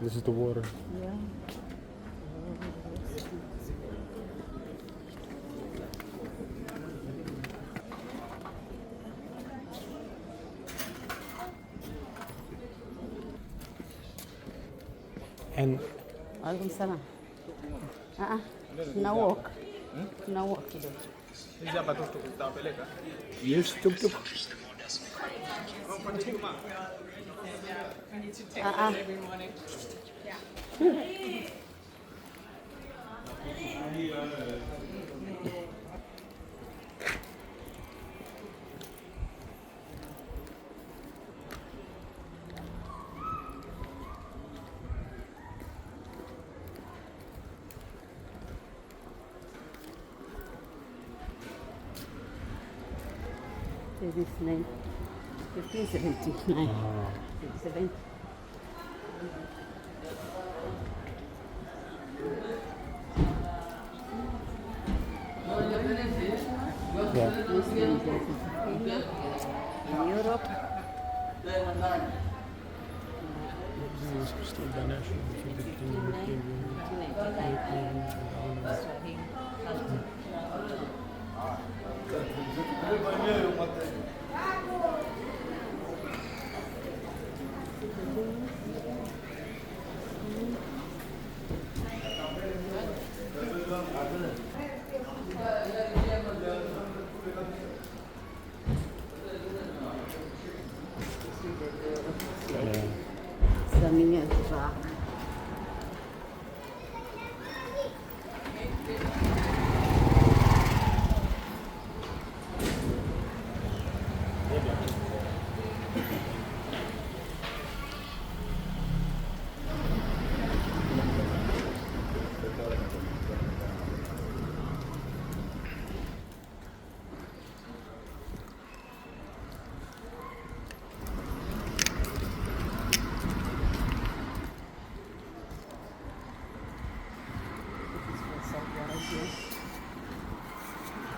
This is the water. Yeah. And Alaikum salam. Na walk. Na walk kidogo. Hizi hapa tu tutapeleka. yes, tuk tuk. Every morning. This 1579. 70. Yeah. Muslims in Europe. Some years back.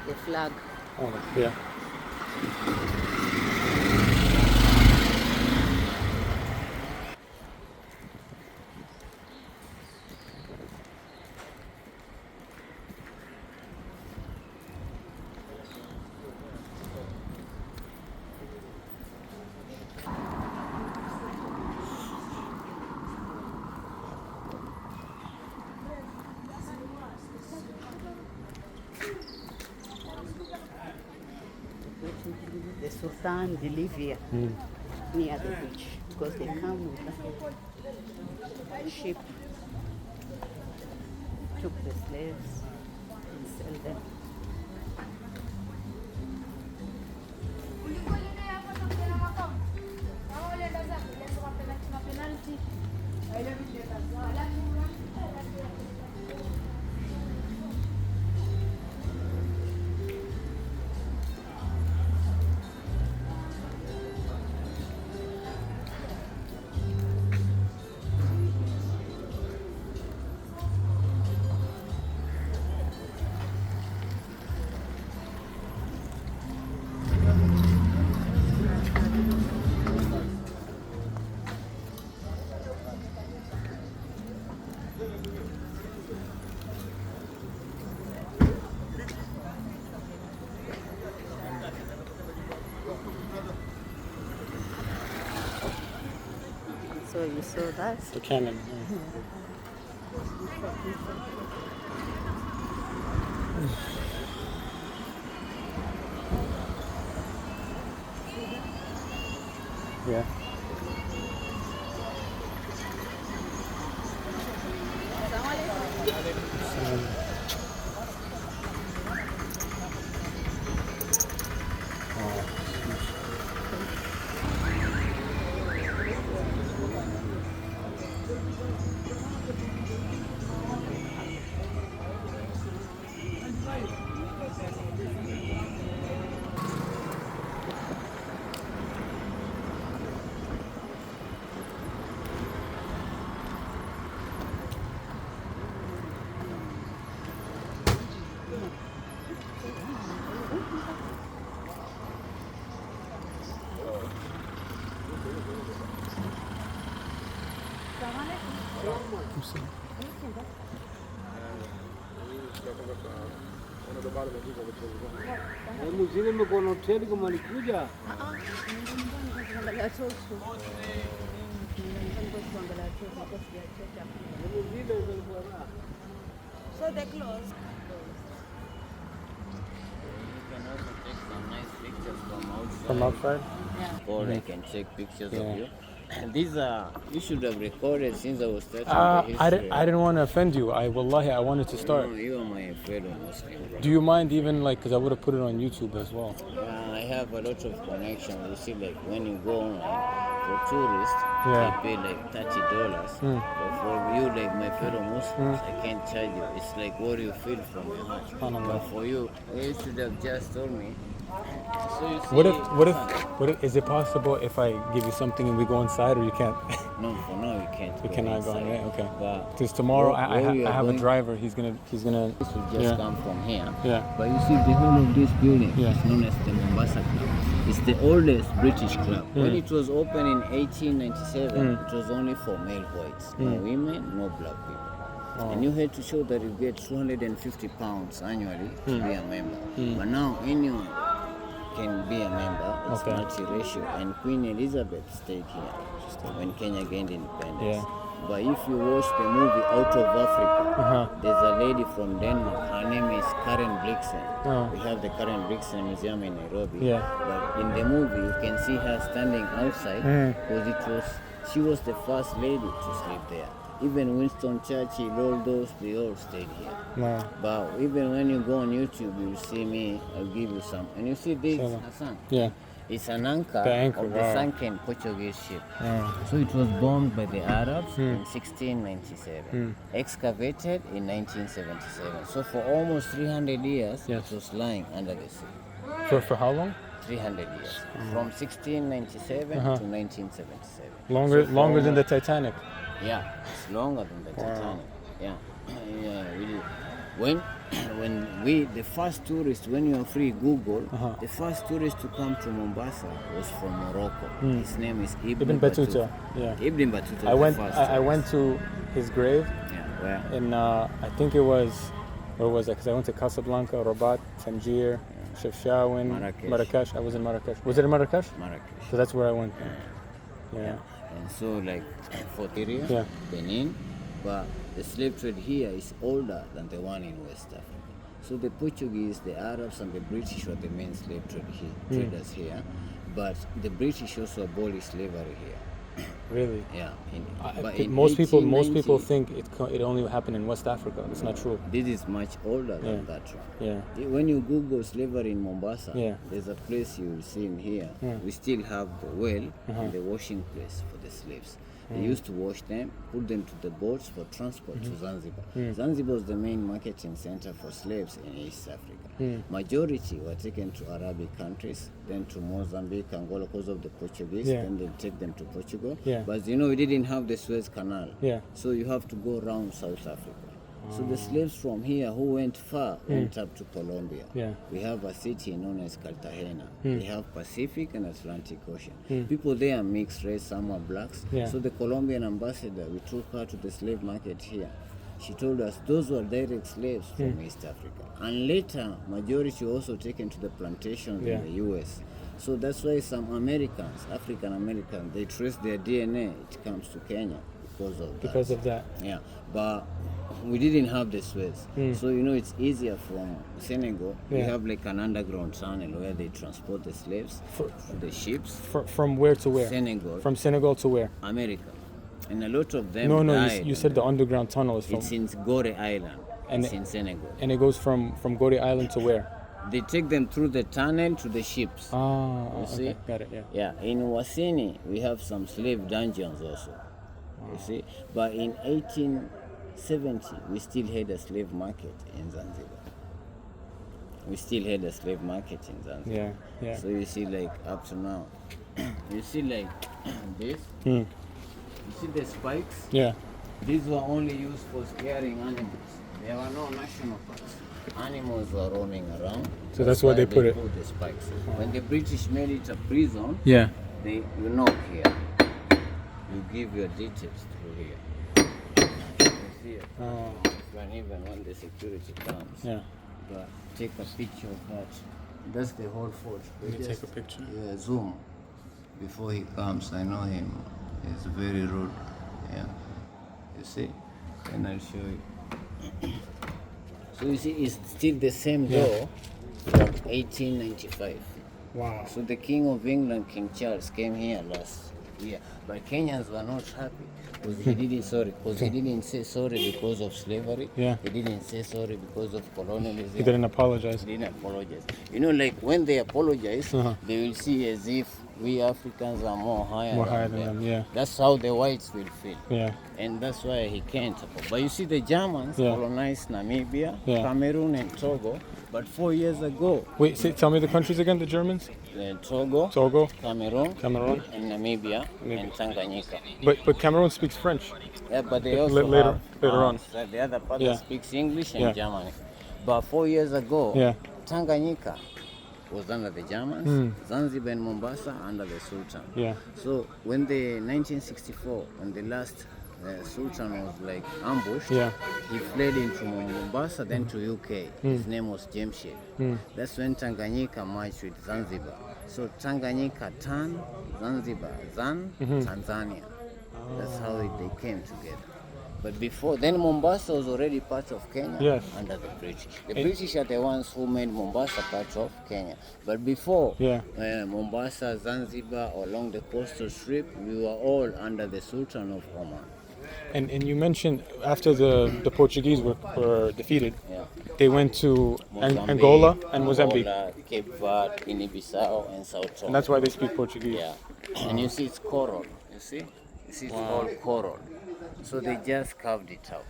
The flag. Oh, yeah. The Sultan they live here near the beach because they come with a ship, took the slaves and sell them. So you saw that? The cannon. Yeah. Mzini mkono hoteli kama alikuja. Kuangalia watoto. Kuangalia watoto. So they close. You can also take some nice pictures from outside. From outside? Yeah. Or I can take pictures Yeah. of you. These are, you should have recorded since I was starting the I history. didn't want to offend you. Wallahi, I wanted to start. No, you are my fellow Muslim, bro. Do you mind even like, because I would have put it on YouTube as well. Yeah, I have a lot of connection. You see, like when you go online for tourists, Yeah. they pay like $30. But for you, like my fellow Muslims, I can't charge you. It's like what you feel from your heart. SubhanAllah. But for you, you should have just told me. So you see, What if, is it possible if I give you something and we go inside, or you can't? No, for now you can't. You go cannot go inside. on, right? Okay. But Because tomorrow where we I are have a going- driver. He's gonna. This will just Yeah. come from here. Yeah. But you see, the whole of this building Yeah. is known as the Mombasa Club. It's the oldest British club. When it was opened in 1897, it was only for male whites. No women, no black people. And you had to show that you get 250 pounds annually to be a member. But now anyone can be a member. It's Okay. multiracial. And Queen Elizabeth stayed here when Kenya gained independence. Yeah. But if you watch the movie Out of Africa, there's a lady from Denmark. Her name is Karen Blixen. Oh. We have the Karen Blixen Museum in Nairobi. Yeah. But in the movie, you can see her standing outside because she was the first lady to sleep there. Even Winston Churchill, all those, they all stayed here. No. But even when you go on YouTube, you see me, I'll give you some. And you see this, Sure. Hassan. Yeah. It's an anchor, The anchor, of the wow. sunken Portuguese ship. Oh. So it was bombed by the Arabs in 1697, excavated in 1977. So for almost 300 years, Yes. it was lying under the sea. For how long? 300 years, from 1697 to 1977. Longer So for longer than the almost- Titanic. Yeah, it's longer than the Titanic. Yeah, yeah, really. When the first tourist, when you are free, Google, the first tourist to come to Mombasa was from Morocco. His name is Ibn Battuta. Yeah. Ibn Battuta. I went. The first I went to his grave, Yeah, where? and I think it was. Where was that? Because I went to Casablanca, Rabat, Tangier, Chefchaouen, Marrakesh. I was in Marrakesh. Was it in Marrakesh? Marrakesh. So that's where I went. Yeah. And so like for Syria, Yeah. Benin, but the slave trade here is older than the one in West Africa. So the Portuguese, the Arabs, and the British were the main slave traders here, but the British also abolished slavery here. Really. Yeah. Most people 1890 think it only happened in West Africa. It's not true. This is much older than Yeah. that one. Yeah. When you Google slavery in Mombasa, Yeah. there's a place you will see in here. We still have the well and the washing place for the slaves. They used to wash them, put them to the boats for transport to Zanzibar. Zanzibar was the main marketing center for slaves in East Africa. Majority were taken to Arabic countries, then to Mozambique, Angola because of the Portuguese, Yeah. then they take them to Portugal. Yeah. But you know, we didn't have the Suez Canal. Yeah. So you have to go around South Africa. So the slaves from here who went far went up to Colombia. Yeah. We have a city known as Cartagena. They have Pacific and Atlantic Ocean. People there are mixed race, some are blacks. Yeah. So the Colombian ambassador, we took her to the slave market here. She told us those were direct slaves from East Africa. And later, majority were also taken to the plantations Yeah. in the US. So that's why some Americans, African Americans, they trace their DNA, it comes to Kenya because of that. Because of that. Yeah, but we didn't have the Suez. So, you know, it's easier from Senegal. We Yeah. have like an underground tunnel where they transport the slaves to the ships. From where to where? Senegal, From Senegal to where? America. And a lot of them No, died. you said the underground tunnel is from, It's in Gore Island. And It's in Senegal. and it goes from Gorée Island to where? They take them through the tunnel to the ships. Ah, You okay, see? got it. Yeah. Yeah, in Wasini, we have some slave dungeons also. You see? But in 1870, we still had a slave market in Zanzibar. We still had a slave market in Zanzibar. Yeah, yeah. So you see, like, up to now, you see, like, this. Hmm. You see the spikes? Yeah. These were only used for scaring animals. There were no national parks. Animals were roaming around. So that's why they put it. The spikes. When the British made it a prison, Yeah. you knock here. You give your details through here. You see it. Oh. Even when the security comes, Yeah. but take a picture of that. That's the whole fort. Let me take a picture. Yeah, zoom. Before he comes, I know him. He's very rude. Yeah. You see? And I'll show you. So you see, it's still the same door from 1895. Wow. So the King of England, King Charles, came here last year, but Kenyans were not happy because he didn't say sorry because of slavery. Yeah. He didn't say sorry because of colonialism. He didn't apologize. He didn't apologize. You know, like when they apologize, Uh-huh. they will see as if we Africans are more higher than them. Yeah. That's how the whites will feel. Yeah. And that's why he can't. But you see, the Germans Yeah. colonized Namibia, Yeah. Cameroon, and Togo. But 4 years ago, Wait, tell me the countries again. The Germans. Togo, Togo, Cameroon, Cameroon. and Namibia, and Tanganyika. But Cameroon speaks French. Yeah, but they But also later- have later on. so the other part Yeah. that speaks English and Yeah. German. But 4 years ago, Yeah. Tanganyika was under the Germans, Zanzibar and Mombasa under the Sultan. Yeah. So when the 1964, when the last Sultan was like ambushed, Yeah. he fled into Mombasa, then to UK. His name was Jamshid. That's when Tanganyika merged with Zanzibar. So Tanganyika Tan, Zanzibar Zan, Tanzania. That's how they came together. But before then, Mombasa was already part of Kenya Yes. under the British. The British are the ones who made Mombasa part of Kenya. But before Yeah. Mombasa, Zanzibar, along the coastal strip, we were all under the Sultan of Oman. And you mentioned after the Portuguese were defeated, Yeah. they went to Mozambique, Angola and Mozambique. Cape Verde, Guinea-Bissau, and Sao Tome. And that's why they speak Portuguese. Yeah, and you see it's coral. You see it's all coral. So they just carved it out.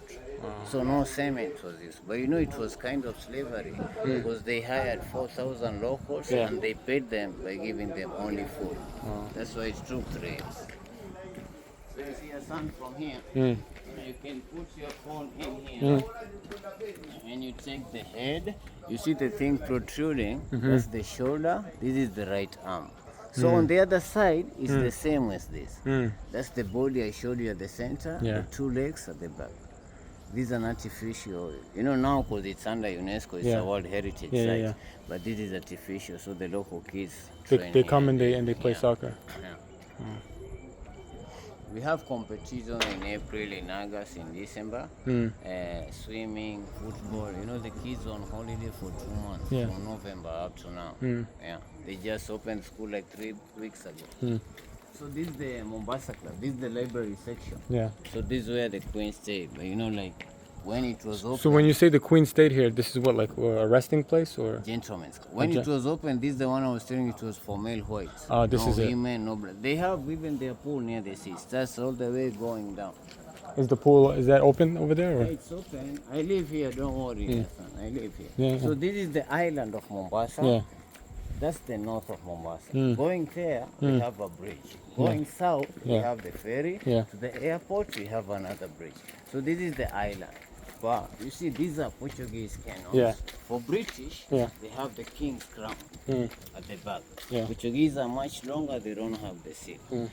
So no cement was used. But you know it was kind of slavery because they hired 4,000 locals Yeah. and they paid them by giving them only food. That's why it took 3 years. So you see a sun from here. You can put your phone in here. And you take the head. You see the thing protruding. That's the shoulder. This is the right arm. So on the other side is the same as this. That's the body I showed you at the center. Yeah. The 2 legs at the back. These are artificial. You know now because it's under UNESCO, it's Yeah. a World Heritage Yeah, Site. yeah. But this is artificial, so the local kids They train come here. and they play soccer. Yeah. We have competitions in April, in August, in December. Swimming, football. You know the kids on holiday for 2 months, Yeah. from November up to now. Yeah, they just opened school like 3 weeks ago. So this is the Mombasa Club. This is the library section. Yeah. So this is where the Queen stayed. But you know, like when it was open. So when you say the Queen stayed here, this is what, like a resting place or? Gentlemen's Club. When it was open, this is the one I was telling you, it was for male whites. Ah, this no is it. women, no blood. They have even their pool near the sea. That's all the way going down. Is the pool, is that open over there? Or? It's open. I live here, don't worry, son. I live here. Yeah, So yeah. this is the island of Mombasa. Yeah. That's the north of Mombasa. Going there, we have a bridge. Going south, we Yeah. have the ferry. Yeah. To the airport, we have another bridge. So this is the island. But you see, these are Portuguese canoes. Yeah. For British, Yeah. they have the king's crown at the back. Yeah. Portuguese are much longer, they don't have the seal.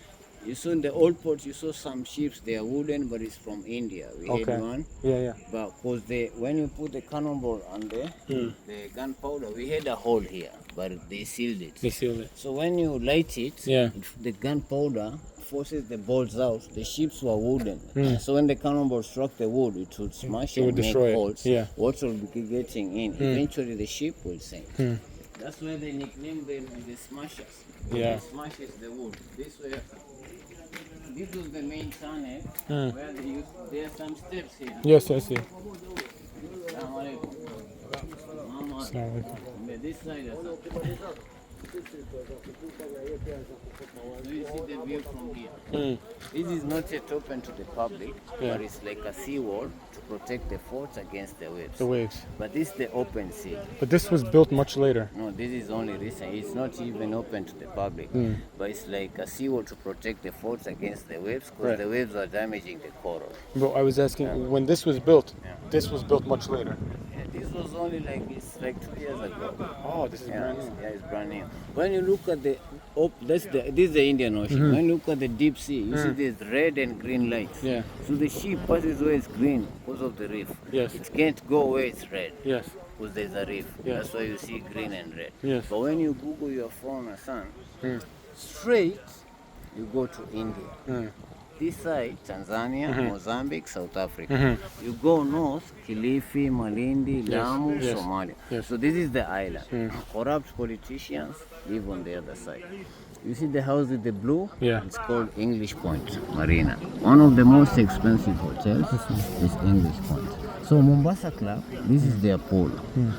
You saw in the old port, you saw some ships, they are wooden, but it's from India. We Okay. had one. Yeah, yeah. But cause when you put the cannonball on there, the gunpowder, we had a hole here, but they sealed it. They sealed it. So when you light it, Yeah. the gunpowder forces the bolts out. The ships were wooden. So when the cannonball struck the wood, it would smash It would and make destroy it. holes. Yeah. Water will be getting in. Eventually the ship will sink. That's why they nicknamed them the smashers. Yeah. It smashes the wood. This was the main tunnel where they used. There are some steps here. Yes, I see. Assalamu alaikum. Mama. Assalamu alaikum. Yeah, this side or something. So you see the view from here. This is not yet open to the public, but it's like a seawall to protect the fort against the waves. The waves. But this is the open sea. But this was built much later. No, this is only recent. It's not even open to the public. But it's like a seawall to protect the forts against the waves because Right. the waves are damaging the coral. But I was asking, when this was built, this was built much later. Yeah, this was only like it's like 2 years ago. Oh, this is brand new. Yeah, it's brand new. When you look at the this is the Indian Ocean. When you look at the deep sea, you see there's red and green lights. Yeah. So the ship passes where it's green because of the reef. Yes. It can't go where it's red. Yes. Because there's a reef. Yes. That's why you see green and red. Yes. But when you Google your phone, son, straight, you go to India. This side, Tanzania, Mozambique, South Africa. You go north, Kilifi, Malindi, Lamu, yes, Somalia. yes. So this is the island. Corrupt politicians live on the other side. You see the house with the blue? Yeah. It's called English Point Marina. One of the most expensive hotels is English Point. So Mombasa Club, this is their pool.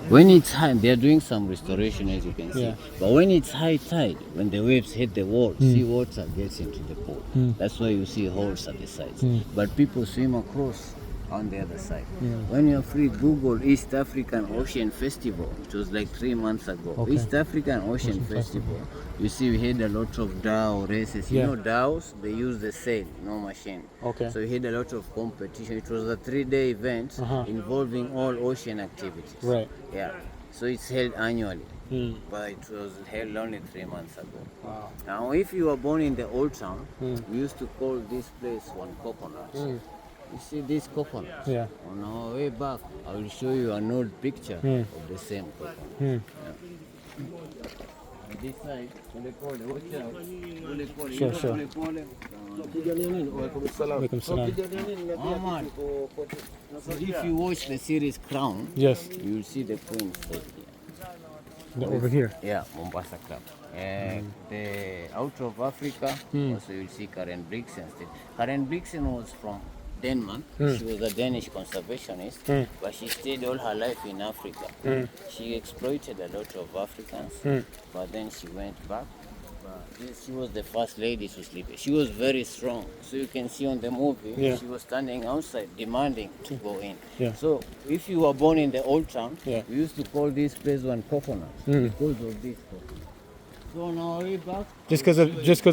When it's high, they're doing some restoration as you can see. Yeah. But when it's high tide, when the waves hit the wall, sea water gets into the pool. That's why you see holes at the sides. But people swim across on the other side. When you're free, Google East African Ocean Festival. It was like 3 months ago. Okay. East African Ocean Festival. You see, we had a lot of dhow races. You Yeah. know dhows, they use the sail, no machine. Okay. So we had a lot of competition. It was a 3-day event involving all ocean activities. Right. Yeah. So it's held annually. But it was held only 3 months ago. Wow. Now, if you were born in the old town, we used to call this place One Coconut. You see this coconut? Yeah. On our way back, I will show you an old picture of the same coconut. On this side, watch out. Sure, sure. Walaikum salam. Muhammad, so if you watch the series Crown, Yes. you will see the queen stayed here. Over here. Yeah, Mombasa Club. The out of Africa, also you'll see Karen Blixen. Karen Blixen was from Denmark. She was a Danish conservationist, but she stayed all her life in Africa. She exploited a lot of Africans, but then she went back. She was the first lady to sleep. She was very strong. So you can see on the movie, Yeah. she was standing outside demanding to go in. Yeah. So if you were born in the old town, Yeah. we used to call this place One Coconut because of this coconut. So on our way back, Just because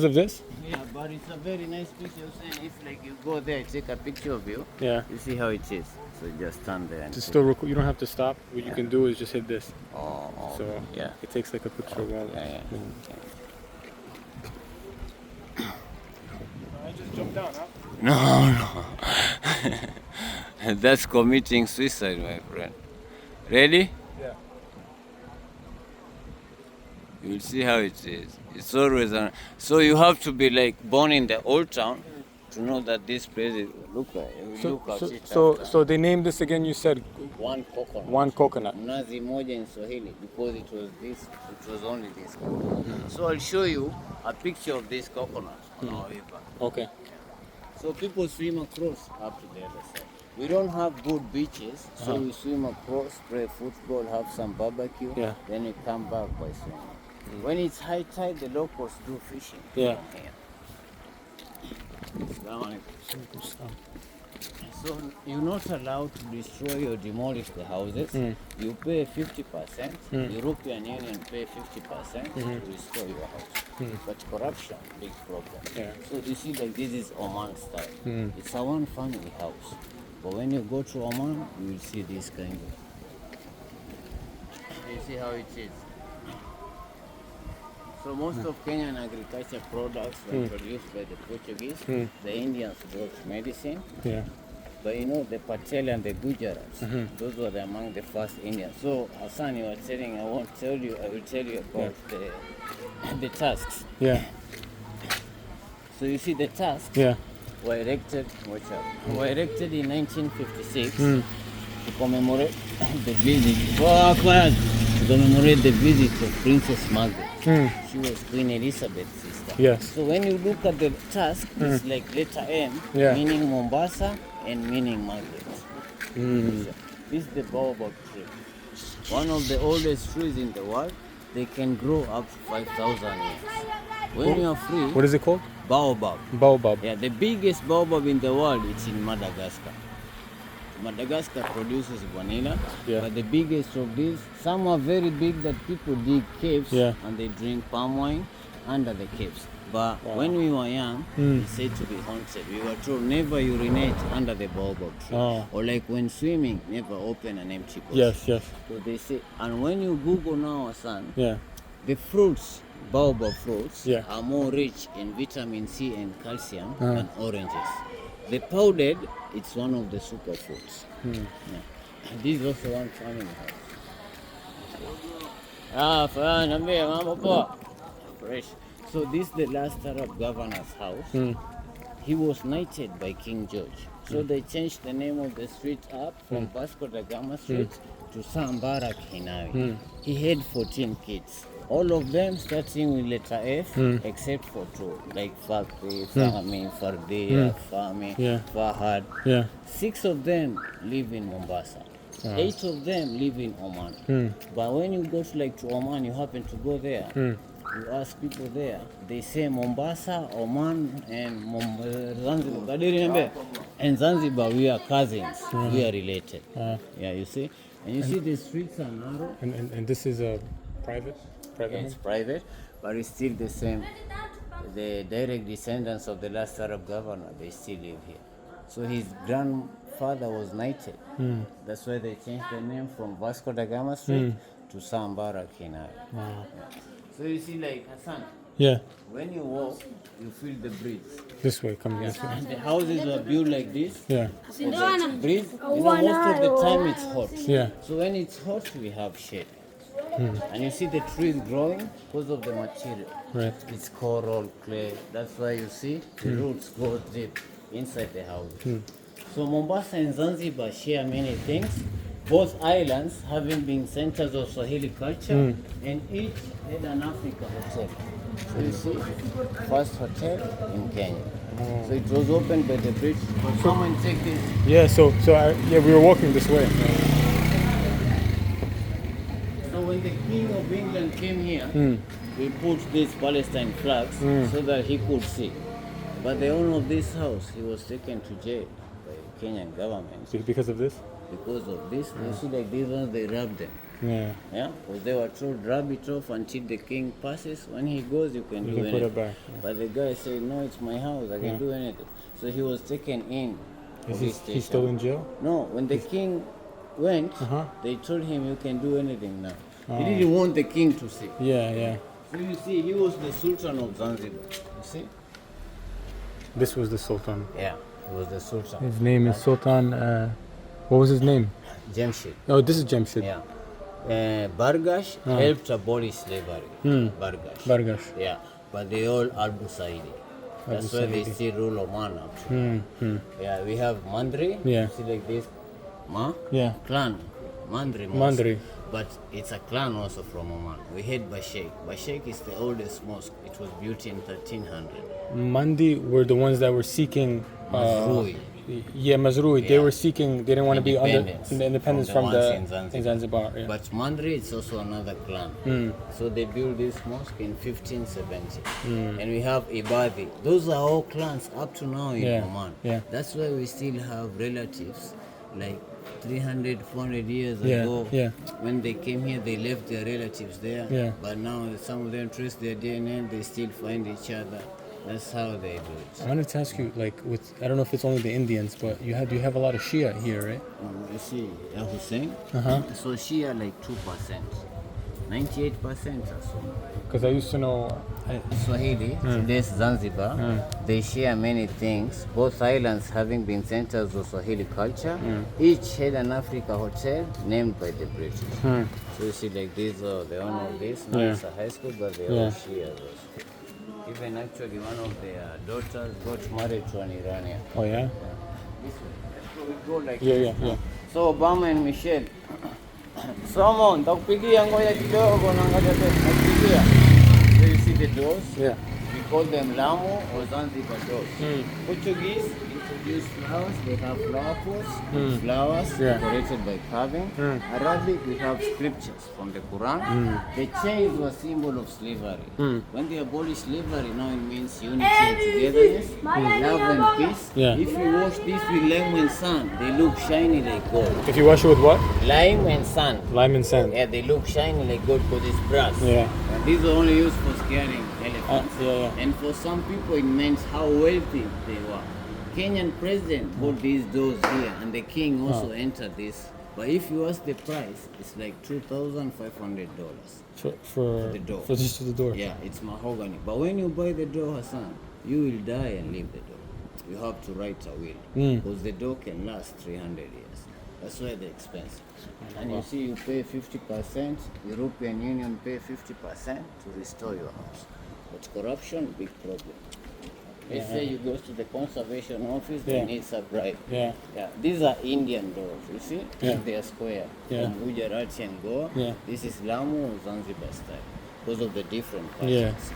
of this? yeah, but it's a very nice picture. Saying if like you go there, take a picture of you, Yeah. you see how it is. So you just stand there and To still record, you don't have to stop. What you can do is just hit this. oh, So yeah. it takes like a picture while. Yeah. I just jumped down, huh? No. That's committing suicide, my friend. Ready? Yeah. You'll see how it is. It's always so you have to be like born in the old town to know that this place is look at it. So they named this again. You said One coconut. One Coconut. Mnazi moja in Swahili because it was only this coconut. So I'll show you a picture of this coconut on our way back. Okay. So people swim across up to the other side. We don't have good beaches, so we swim across, play football, have some barbecue, Yeah. then we come back by swimming. When it's high tide, the locals do fishing. Yeah. From here. Assalamu alaikum. So you're not allowed to destroy or demolish the houses. You pay 50%. European Union pay 50% to restore your house. But corruption, big problem. Yeah. So you see, like this is Oman style. It's a one family house. But when you go to Oman, you will see this kind of. You see how it is. So most of Kenyan agriculture products were produced by the Portuguese. The Indians brought medicine. Yeah. But you know, the Patel and the Gujarats, those were among the first Indians. So Hassan, you were saying, I will tell you about the tusks. Yeah. So you see the tusks Yeah. were erected, were erected in 1956 to commemorate the visit. To commemorate the visit of Princess Margaret. She was Queen Elizabeth's sister. Yes. So when you look at the tusk, it's like letter M, Yeah. meaning Mombasa and meaning Margaret. This is the baobab tree. One of the oldest trees in the world. They can grow up to 5,000 years. When you are free, What is it called? baobab. Baobab. Yeah, the biggest baobab in the world is in Madagascar. Madagascar produces vanilla, Yeah. but the biggest of these, some are very big that people dig caves Yeah. and they drink palm wine. under the caves. But when we were young, it's said to be haunted. We were told never urinate under the baobab tree. Oh. Or like when swimming, never open an empty box. Yes, yes. So they say, and when you Google now, son, Yeah. the fruits, baobab fruits, Yeah. are more rich in vitamin C and calcium than oranges. The powdered, it's one of the superfoods. Yeah. This is also one family house. Fresh. So this is the last Arab governor's house. He was knighted by King George. So they changed the name of the street up from Vasco da Gama Street to Sambara Hinawi. He had 14 kids. All of them starting with letter F, except for two, like Fakri, Fahmi, Fardia, Fahmi, Fahad. Yeah. 6 of them live in Mombasa. 8 of them live in Oman. But when you go to Oman, you happen to go there. You ask people there, they say Mombasa, Oman, and Zanzibar. And Zanzibar, we are cousins. We are related. Yeah, you see? And you see the streets are narrow. And this is a private It's private, but it's still the same. The direct descendants of the last Arab governor, they still live here. So his grandfather was knighted. That's why they changed the name from Vasco da Gama Street to Sambara Kinai. So you see, like Hassan, Yeah. when you walk, you feel the breeze. This way, come this way. And the houses are built like this. Yeah. The breeze, most of the time it's hot. Yeah. So when it's hot, we have shade. And you see the trees growing because of the material. Right. It's coral, clay. That's why you see the roots go deep inside the house. So Mombasa and Zanzibar share many things. Both islands having been centers of Swahili culture, and each had an Africa hotel. So you see, first hotel in Kenya. So it was opened by the British. But come and take this. Yeah. So we were walking this way. So when the King of England came here, we put these Palestine flags so that he could see. But the owner of this house, he was taken to jail by the Kenyan government Because of this. because of this. You see, like these ones, they robbed them. Yeah. Yeah, because they were told rub it off until the king passes. When he goes, you can You do can put anything. it back. But the guy said, no, it's my house. I can do anything. So he was taken in. Is police he's still in jail? No, when the king went, they told him you can do anything now. He didn't want the king to see. Yeah. Yeah. So you see, he was the Sultan of Zanzibar. You see? This was the Sultan. Yeah, he was the Sultan. His name is Sultan. What was his name? Jamshid. Oh, this is Jamshid. Yeah. Bargash helped abolish slavery. Bargash. Bargash. Yeah, but they all Al Busaidi. That's why they still rule Oman up to. Yeah, we have Mandri. Yeah. See like this. Yeah. Clan. Mandri. mosque. Mandri. But it's a clan also from Oman. We had Bashek. Bashek is the oldest mosque. It was built in 1300. Mandi were the ones that were seeking. Mazrui. Yeah, Mazrui. They were seeking. They didn't want to be under independence from from the the ones in Zanzibar. Yeah. But Mandri is also another clan. So they built this mosque in 1570. And we have Ibadi. Those are all clans up to now in Yeah, Oman. yeah. That's why we still have relatives like 300, 400 years Yeah, ago. yeah. When they came here, they left their relatives there. Yeah. But now some of them trace their DNA, they still find each other. That's how they do it. I wanted to ask you, like, I don't know if it's only the Indians, but you have a lot of Shia here, right? You see, Hussein. Uh-huh. So Shia like 2%, 98% or so. Because I used to know. Swahili, today's Zanzibar, they share many things. Both islands having been centers of Swahili culture, each had an Africa hotel named by the British. So you see, like these are the owner of this. Now it's a high school, but they all Shia. Even actually, one of their daughters got married to an Iranian. Oh yeah. This way. So we go like Yeah, this. yeah. So Obama and Michelle. Someone, takupigia ngoja kidogo na ngoja takupigia. So you see the doors? Yeah. We call them Lamu or Zanzibar doors. Portuguese, in produce flowers. They have flower pots, flowers Yeah. decorated by carving. Arabic, we have scriptures from the Quran. The chains were symbol of slavery. When they abolished slavery, now it means unity and togetherness, love and peace. Yeah. If you wash this with lime and sand, they look shiny like gold. If you wash it with what? Lime and sand. Lime and sand. Yeah, they look shiny like gold because it's brass. Yeah. And these are only used for scaring elephants. Yeah. And for some people, it meant how wealthy they were. Kenyan president bought these doors here, and the king also entered this. But if you ask the price, it's like $2,500 For the door. For just the door. Yeah, it's mahogany. But when you buy the door, Hassan, you will die and leave the door. You have to write a will because the door can last 300 years. That's why they're expensive. And you see, you pay 50%. European Union pay 50% to restore your house. But corruption, big problem. Let's say you go to the conservation office, they need a bribe. Yeah. Yeah, these are Indian doors, you see? Yeah. They are square. Yeah. From Gujarati and Goa. Yeah. This is Lamu or Zanzibar style because of the different Yeah. fashions.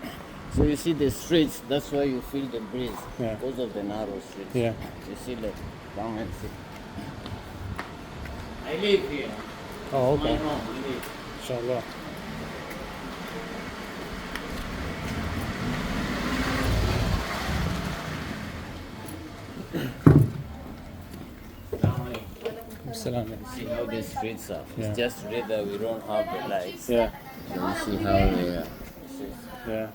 Yeah. So you see the streets, that's why you feel the breeze Yeah. because of the narrow streets. Yeah. You see, like, come and see. I live here. Oh, My okay. home, I live. Inshallah. Salam. See how the streets are. Yeah. It's just today that we don't have the lights. Yeah. So you see how they are. Yeah.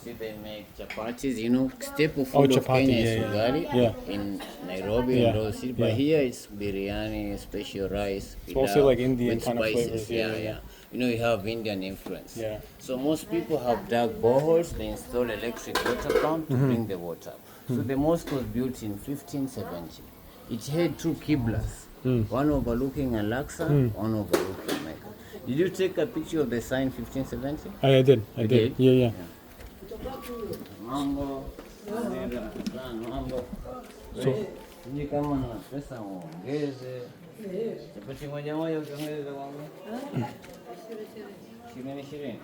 See, they make chapatis, you know, staple Oh, food of chapati, Kenya yeah, is yeah. ugali. Yeah. In Nairobi Yeah, and those cities. But yeah. here it's biryani, special rice. It's mostly pilau like Indian with kind of spices. flavors, Yeah, yeah, yeah, yeah. You know, you have Indian influence. Yeah. So most people have dug boreholes. They install electric water pump to bring the water up. So the mosque was built in 1570. It had two qiblas, one overlooking Al-Aqsa, one overlooking Mecca. Did you take a picture of the sign 1570? I did. I You did. did? Yeah. Mambo, nenda, mambo. So- Sijui kama na pesa uongeze. Chapati moja moja ukiongeza kwangu. 20.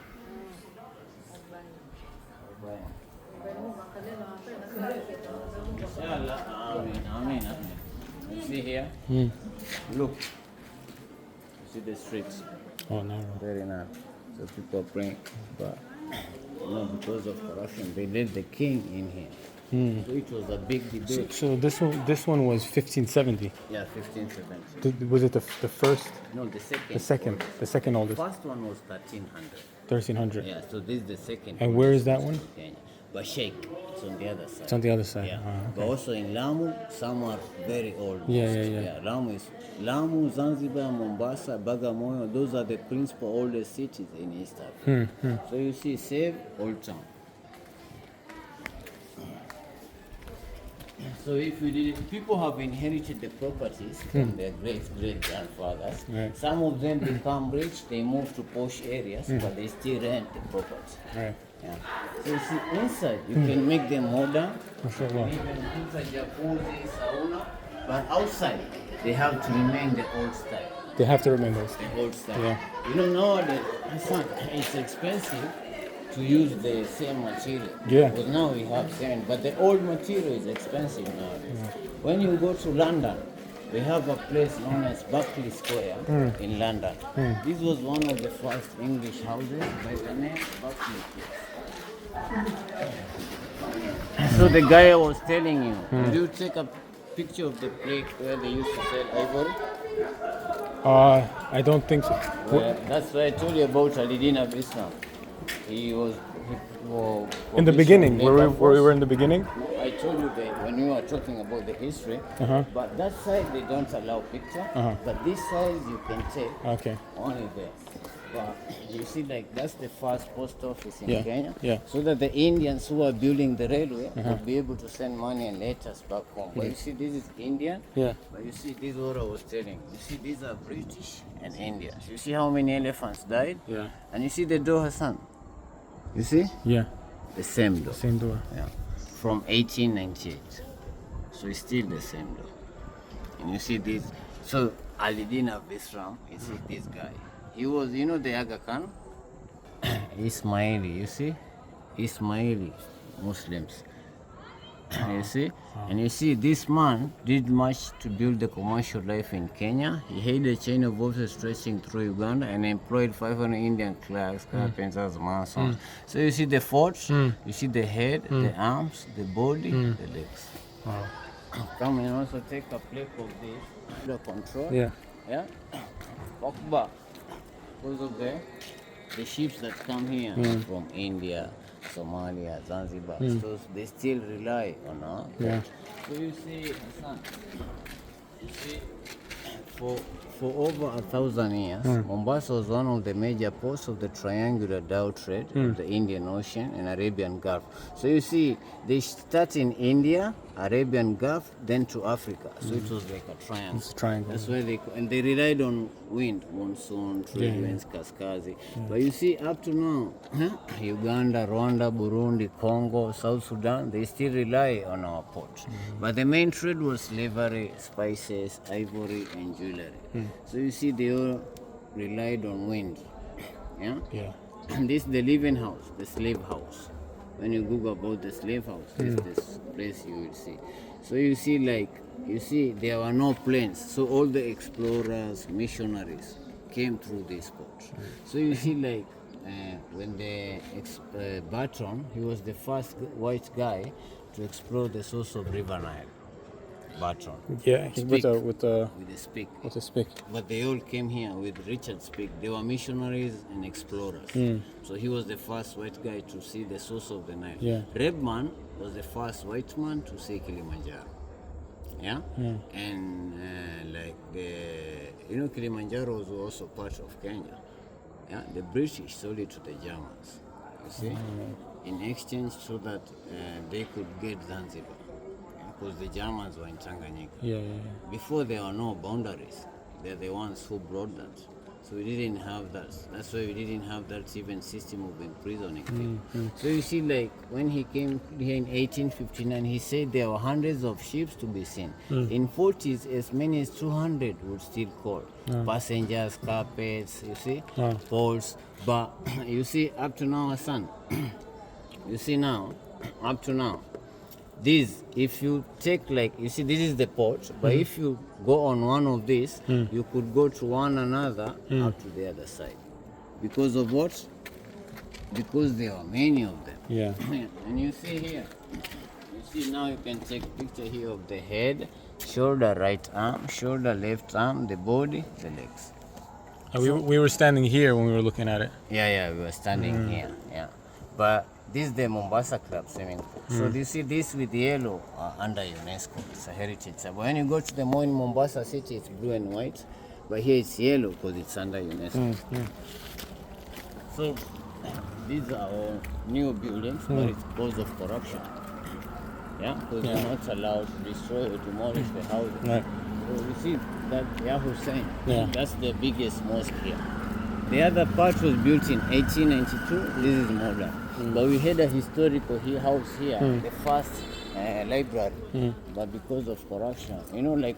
Inshallah. Amen. Amen. Amen. You see here? Look. You see the streets. Oh, no. Very narrow. So people are praying. But because of corruption, they let the king in here. So it was a big debate. So this one was 1570. Yeah, 1570. Was it the first? No, the second. The second The oldest. first one was 1300. 1300. Yeah, so this is the second. And one. where is that one? Kenya. But Sheikh, it's on the other side. It's on the other side. Yeah. Ah, But also in Lamu, some are very old. Yeah, mosques. yeah. Lamu, Zanzibar, Mombasa, Bagamoyo, those are the principal oldest cities in East Africa. So you see, save Old Town. So if you did, people have inherited the properties from their great grandfathers. Right. Some of them become rich, they move to posh areas, but they still rent the property. Right. Yeah. So you see, inside you can make them modern. Mashallah. Even put a jacuzzi, sauna, but outside they have to remain the old style. They have to remain those. The old style. Yeah. You know, nowadays it's expensive to use the same material. Yeah. Because now we have cement, but the old material is expensive nowadays. When you go to London, we have a place known as Berkeley Square in London. This was one of the first English houses by the name Berkeley Place. So the guy I was telling you, did you take a picture of the place where they used to sell ivory? I don't think so. Well, that's why I told you about Ali of Islam. He was In the beginning, where we were in the beginning. I told you that when you were talking about the history, but that side they don't allow picture, but this side you can take Okay. only there. But you see, like that's the first post office in Yeah, Kenya, yeah. so that the Indians who are building the railway will be able to send money and letters back home. But you see, this is Indian. Yeah. But you see, this is what I was telling. You see, these are British and Indians. You see how many elephants died? Yeah. And you see the door, Hassan. You see? Yeah. The same door. Same door. Yeah. From 1898. So it's still the same door. And you see this. So Ali of Islam, you see this guy. He was, you know, the Aga Khan? Ismaili, you see? Ismaili Muslims. You see? And you see, this man did much to build the commercial life in Kenya. He had a chain of offices stretching through Uganda and employed 500 Indian clerks, carpenters, masons. So you see the fort, you see the head, the arms, the body, the legs. Wow. Come and also take a plate of this, the control. Yeah. Yeah. Walk back. Because of the ships that come here from India, Somalia, Zanzibar, so they still rely on our Yeah. So you see, Hassan, you see, for over 1,000 years, Mombasa was one of the major ports of the triangular dhow trade of the Indian Ocean and Arabian Gulf. So you see, they start in India, Arabian Gulf, then to Africa. So it was like a triangle. It's a triangle. That's why they relied on wind, monsoon, trade winds, Kaskazi. But you see, up to now, Uganda, Rwanda, Burundi, Congo, South Sudan, they still rely on our port. But the main trade was slavery, spices, ivory, and jewelry. So you see, they all relied on wind. Yeah. Yeah. And this is the living house, the slave house. When you Google about the slave house, this place you will see. So you see, there were no planes. So all the explorers, missionaries came through this port. So you see, when the Barton, he was the first white guy to explore the source of River Nile. Barton. Yeah. With Speak. the With the speak. with the spick. But they all came here with Richard Speak. They were missionaries and explorers. So he was the first white guy to see the source of the Nile. Yeah. Redman was the first white man to see Kilimanjaro. Yeah? And Kilimanjaro was also part of Kenya. Yeah? The British sold it to the Germans. You see? In exchange so that they could get Zanzibar. Because the Germans were in Tanganyika. Yeah. Before there were no boundaries. They're the ones who brought that. So we didn't have that. That's why we didn't have that even system of imprisoning people. So you see, when he came here in 1859, he said there were hundreds of ships to be seen. In 40s, as many as 200 would still call. Passengers, carpets, you see, poles. But you see, up to now, Hassan, you see now, up to now, this, if you take this is the port, but if you go on one of these, you could go to one another up to the other side. Because of what? Because there are many of them. Yeah. And you see here, now you can take picture here of the head, shoulder, right arm, shoulder, left arm, the body, the legs. We were standing here when we were looking at it. Yeah, we were standing here, yeah. But this is the Mombasa Club swimming pool. So you see this with yellow under UNESCO. It's a heritage site. But when you go to the mall in Mombasa City, it's blue and white. But here it's yellow because it's under UNESCO. So these are all new buildings, but it's because of corruption. Yeah, because they're not allowed to destroy or demolish the houses. Right. So you see that Hussein, that's the biggest mosque here. The other part was built in 1892. This is modern. But we had a historical house here, the first library. But because of corruption,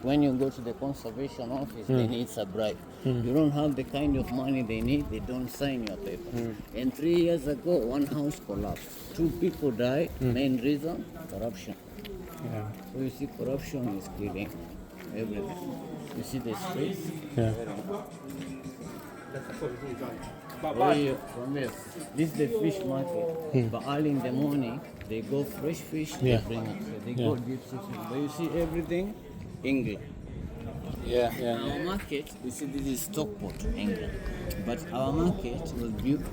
when you go to the conservation office, they need a bribe. You don't have the kind of money they need, they don't sign your paper. And 3 years ago, one house collapsed. 2 people died. Main reason, corruption. Yeah. So you see, corruption is killing everything. You see the streets? Yeah. From there. This is the fish market. But early in the morning, they go fresh fish, they bring it. So they go deep sea fish. But you see everything, England. Yeah. Our market, you see, this is Stockport, England. But our market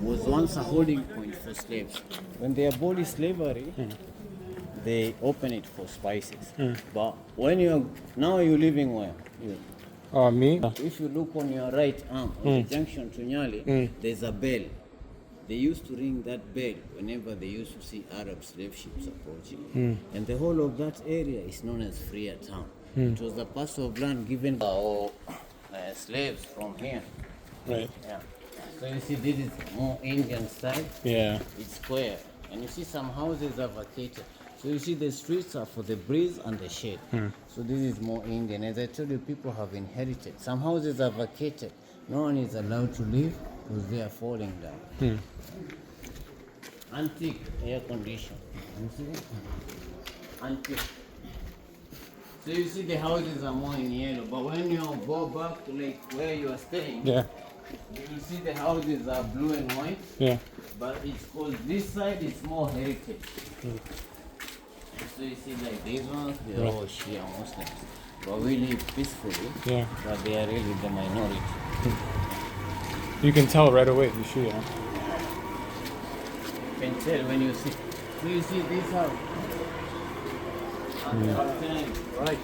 was once a holding point for slaves. When they abolished slavery, they open it for spices. But when you're living where? Me? If you look on your right arm, on the junction to Nyali, there's a bell. They used to ring that bell whenever they used to see Arab slave ships approaching. And the whole of that area is known as Freer Town. It was a parcel of land given by slaves from here. Right. Yeah. So you see, this is more Indian style. Yeah. It's square. And you see some houses are vacated. So you see the streets are for the breeze and the shade. So this is more Indian. As I told you, people have inherited. Some houses are vacated. No one is allowed to live because they are falling down. Antique air condition. You see? until. So you see the houses are more in yellow, but when you go back to like where you are staying, Yeah. you will see the houses are blue and white. Yeah. But it's called, this side is more heritage. So you see like these ones, they're all Shia Muslims. But we live peacefully, Yeah. but they are really the minority. You can tell right away the Shia. You can tell when you see. So you see this house. Right.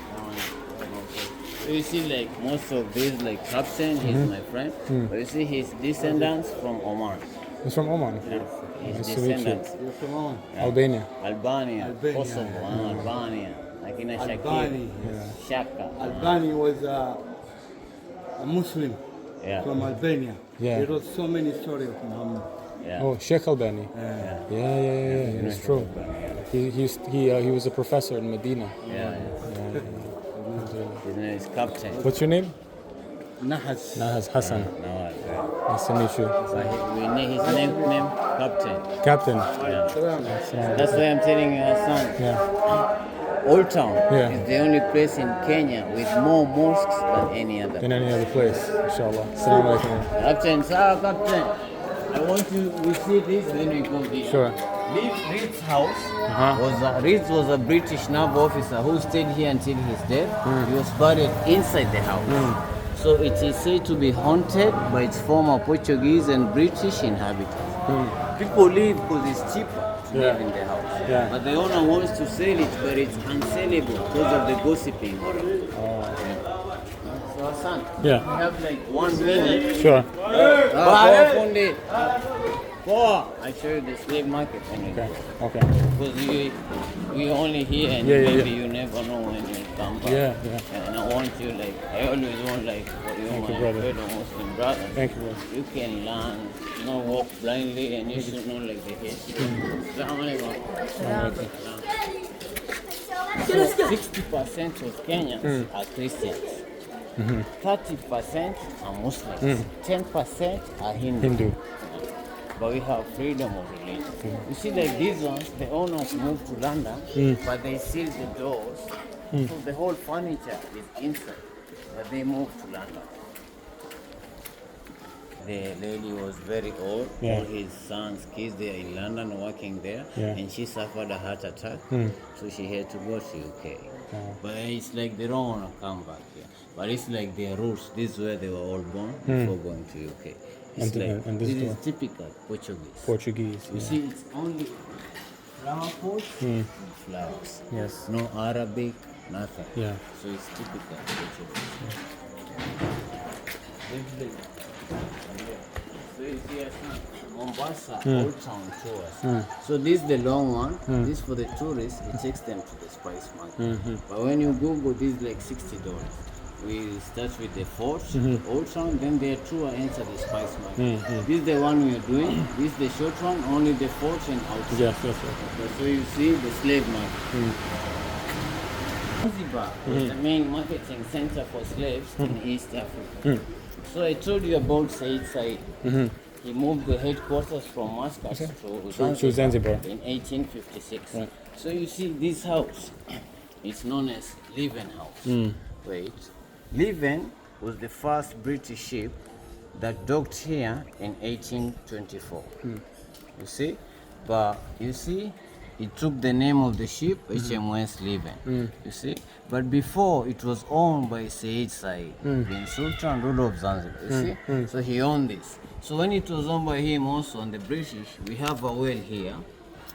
So you see like most of these like Captain, he's my friend. But you see his descendants from Oman. He's from Oman. His Nice to meet you. descendants. Albania. Albania, Kosovo, Albania. Like in a Shakir. Albania. Shaka. Albania was a Muslim Yeah. from Albania. Yeah. He wrote so many stories of Muhammad. Yeah. Oh, Sheikh Albani. Yeah. It's true. He was a professor in Medina. Yeah. His name is Captain. What's your name? Nahas. Nahas Hassan. No, Nice to meet you. we name his name Captain. Captain. That's why I'm telling you, Hassan. Yeah. Old Town Yeah. is the only place in Kenya with more mosques than any other. In any other place, inshallah. Assalamu alaikum. Captain, sir, Captain. I want you, we see this, then we go there. Sure. Reed's house Reed was a British naval officer who stayed here until his death. He was buried inside the house. So it is said to be haunted by its former Portuguese and British inhabitants. People leave because it's cheaper to live in the house. Yeah. But the owner wants to sell it, but it's unsellable because of the gossiping. So Hassan, Yeah. we have like 1 minute. Sure. I show you the slave market anyway. Okay. Because we only here and Yeah, maybe yeah. you never know when you come back. Yeah. And I want you like, I always want like for you, Thank my you, brother. fellow Muslim brothers. Thank you, brother. You can learn, not walk blindly and you should know like the history. Assalamu alaikum. So 60% of Kenyans are Christians. 30% are Muslims. 10% are Hindu. But we have freedom of religion. You see, like these ones, the owners moved to London, but they sealed the doors, so the whole furniture is inside. But they moved to London. The lady was very old. Yeah. All his sons, kids, they are in London working there, Yeah. and she suffered a heart attack, so she had to go to UK. But it's like they don't want to come back here. But it's like their roots. This is where they were all born before going to UK. It's And this this is door? typical Portuguese. Portuguese. You see, it's only flower pots and flowers. Yes. No Arabic, nothing. Yeah. So it's typical Portuguese. So you see us now, Mombasa, Old Town tours. So this is the long one. This for the tourists, it takes them to the spice market. But when you Google, this is like $60. We start with the fort, the Old Town, then the tour enter the spice market. This is the one we are doing. This is the short one, only the fort and outside. Yes. So you see the slave market. Zanzibar was the main marketing center for slaves in East Africa. So I told you about Said Said. He moved the headquarters from Muscat to Zanzibar. in 1856. Right. So you see this house, it's known as Leven House. Wait, Leven was the first British ship that docked here in 1824. You see? But you see, it took the name of the ship, HMS Leven. You see? But before, it was owned by Said Said, the Sultan ruler of Zanzibar. You see? So he owned this. So when it was owned by him also and the British, we have a well here.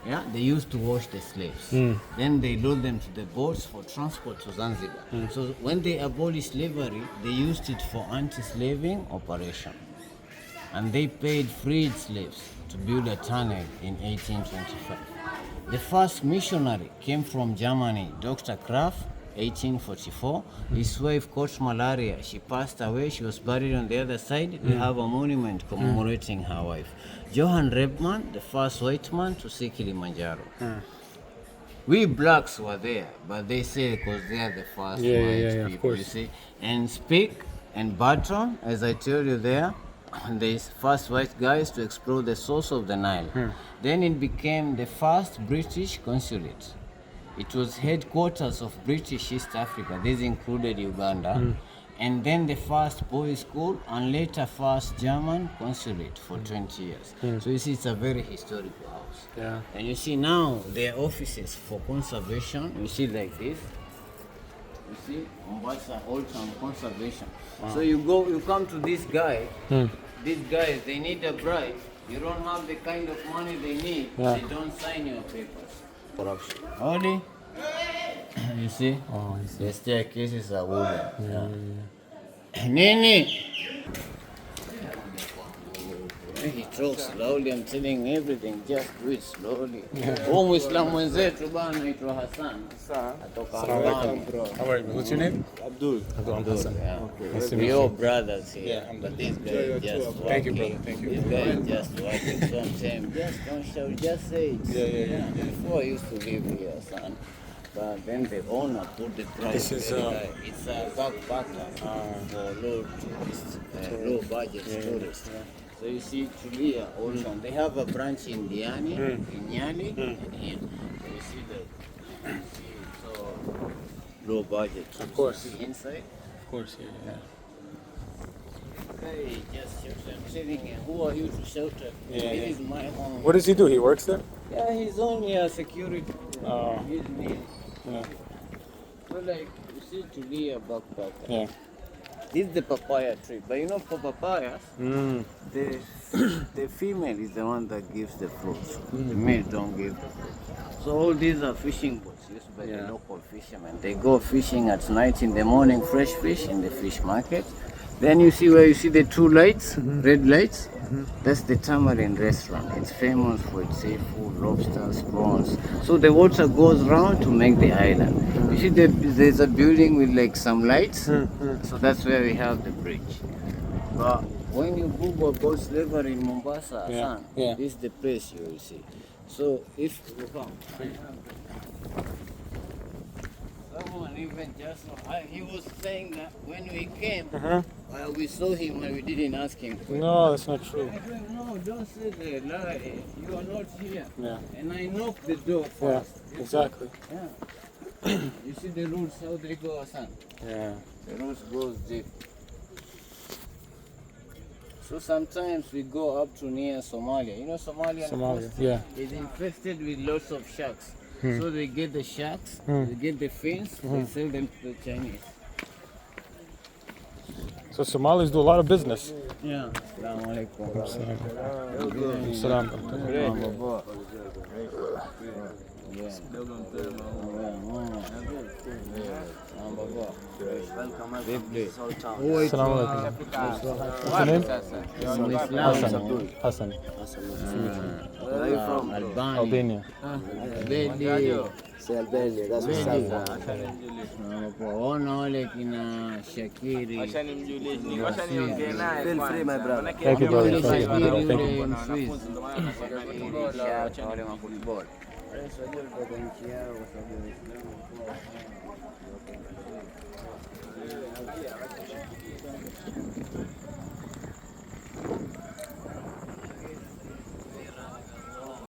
Yeah, they used to wash the slaves. Then they load them to the boats for transport to Zanzibar. So when they abolished slavery, they used it for anti-slaving operation. And they paid freed slaves to build a tunnel in 1825. The first missionary came from Germany, Dr. Kraft, 1844. His wife caught malaria. She passed away. She was buried on the other side. We have a monument commemorating her wife. Johann Rebman, the first white man to see Kilimanjaro. We blacks were there, but they say because they are the first white of people, course. you see. And Speke and Barton, as I told you there, the first white guys to explore the source of the Nile. Then it became the first British consulate. It was headquarters of British East Africa. This included Uganda. And then the first boys' school, and later first German consulate for 20 years. So you see, it's a very historical house. Yeah. And you see now their offices for conservation. You see like this. You see, Mombasa Old Town Conservation. So you come to this guy. These guys, they need a bribe. You don't have the kind of money they need. Yeah. They don't sign your papers. Corruption. Only. You see? Oh, I see. The staircases are wooden. Nini! He talks slowly, I'm telling you everything, just do it slowly. Huyu Muislamu mwenzetu bana anaitwa Hassan. Atoka Albania. How are you? What's your name? Abdul. Abdul Hassan. Yeah. Nice to meet We all you. brothers here, but this guy is just working. Thank you, brother. Thank you. This guy is just working. So I'm saying, just don't shout, just say it. Yeah. Before I used to live here, son. But then the owner put the price. This is, very high. It's a backpacker for low tourists, low budget tourists. So you see Tulia also, they have a branch in Diani, in Nyali, and here. So you see the, so low budget. Of course. You see inside. Of course, yeah. Hey, just shout, I'm sitting here. Who are you to shelter? Yeah, This is my home. What does he do? He works there? Yeah, he's only a security. Oh. He's me. Yeah. So like, you see Tulia backpacker. Yeah. This is the papaya tree, but you know for papayas, the female is the one that gives the fruits. The male don't give the fruits. So all these are fishing boats used by the local fishermen. They go fishing at night, in the morning, fresh fish in the fish market. Then you see where you see the two lights, red lights. That's the Tamarind restaurant. It's famous for its seafood, lobsters, prawns. So the water goes round to make the island. You see there's a building with like some lights. So that's where we have the bridge. But when you Google about slavery in Mombasa, son, Yeah. this is the place you will see. So if you come, someone even just, he was saying that when we came, we saw him and we didn't ask him. No, that's not true. No, don't say the lie. You are not here. Yeah. And I knocked the door Yeah, first. exactly. Yeah. You see the roots, how they go, son? Yeah. The roots goes deep. So sometimes we go up to near Somalia. You know Somalia? Somalia, yeah. It's infested with lots of sharks. So they get the sharks, they get the fins, they sell them to the Chinese. So Somalis do a lot of business. Yeah. Assalamu alaikum. Salam. Salam alaikum. What's your name? Hassan. Where are you from? Albania. Albania, that's what's up. Ona wale kina Shakiri. Feel free, my brother. Thank you, brother. Thank you. Shakiri Thank yule you. Mswiss. Wale wa football.